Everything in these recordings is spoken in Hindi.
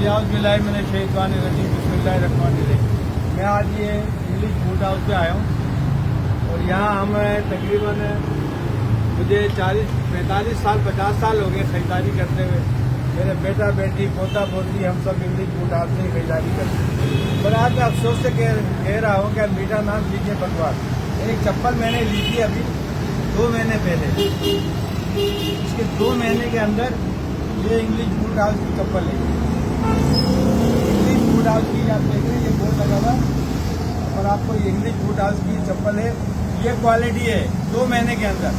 बिस्मिल्लाहिर्रहमानिर्रहीम। मैं आज ये इंग्लिश फूड हाउस पे आया हूँ और यहाँ हम तकरीबन मुझे 40-45 साल 50 साल हो गए खरीदारी करते हुए। मेरे बेटा बेटी पोता पोती हम सब इंग्लिश फूड हाउस से खरीदारी करते हैं। पर आज मैं अफसोस से कह रहा हूँ कि मीठा नाम लीजिए बकवास। एक चप्पल मैंने ली थी अभी 2 महीने पहले। इसके 2 महीने के अंदर ये इंग्लिश फूड हाउस की चप्पल ली। इंग्लिश फूड हाउस की आप देख रहे हैं, ये बोर्ड लगा हुआ और आपको ये इंग्लिश फूड हाउस की चप्पल है। ये क्वालिटी है 2 महीने के अंदर।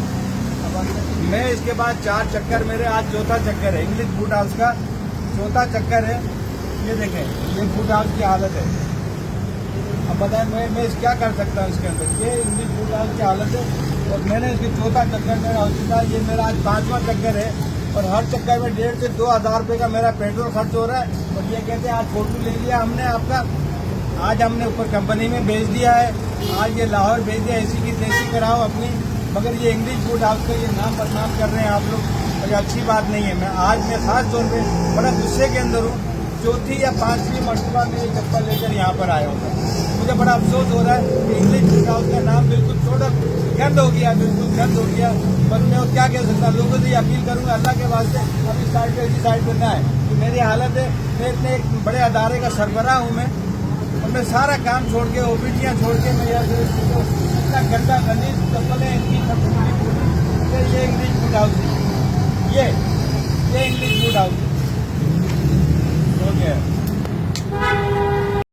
मैं इसके बाद 4 चक्कर, मेरे आज चौथा चक्कर है इंग्लिश फूड हाउस का, चौथा चक्कर है। ये देखें, ये फूड हाउस की हालत है। अब बताएं मैं क्या कर सकता हूँ इसके अंदर। ये इंग्लिश फूड हाउस की हालत है और मैंने इसके चौथा चक्कर मेरा हो चुका है। ये मेरा आज 5वां चक्कर है और हर चक्कर में 1,500 से 2,000 रुपये का मेरा पेट्रोल खर्च हो रहा है। और ये कहते हैं आज फोटो ले लिया हमने आपका, आज हमने ऊपर कंपनी में भेज दिया है, आज ये लाहौर भेज दिया, ऐसी की तैसी कराओ अपनी। मगर ये इंग्लिश फूड हाउस का ये नाम बदनाम कर रहे हैं आप लोग और ये अच्छी बात नहीं है। मैं खास तौर पे बड़ा गुस्से के अंदर हूँ। 4थी या 5वीं मरतबा में ये चप्पल लेकर यहाँ पर आया हूँ। मुझे बड़ा अफसोस हो रहा है कि इंग्लिश फूड हाउस का नाम बिल्कुल थोड़ा गंद हो गया, बिल्कुल गंद हो गया। बस मैं क्या कह सकता, लोगों से ये अपील करूँगा अल्लाह के वास्ते अभी साइड पे ऐसी साइड पर ना है। तो मेरी हालत है, मैं इतने एक बड़े अदारे का सरबराह हूँ मैं, और मैं सारा काम छोड़ के ओपीडियाँ छोड़ के मैं यहाँ इतना गंदा गंदी चप्पल है इनकी ये इंग्लिश फूड हाउस ये इंग्लिश फूड हाउस हो गया।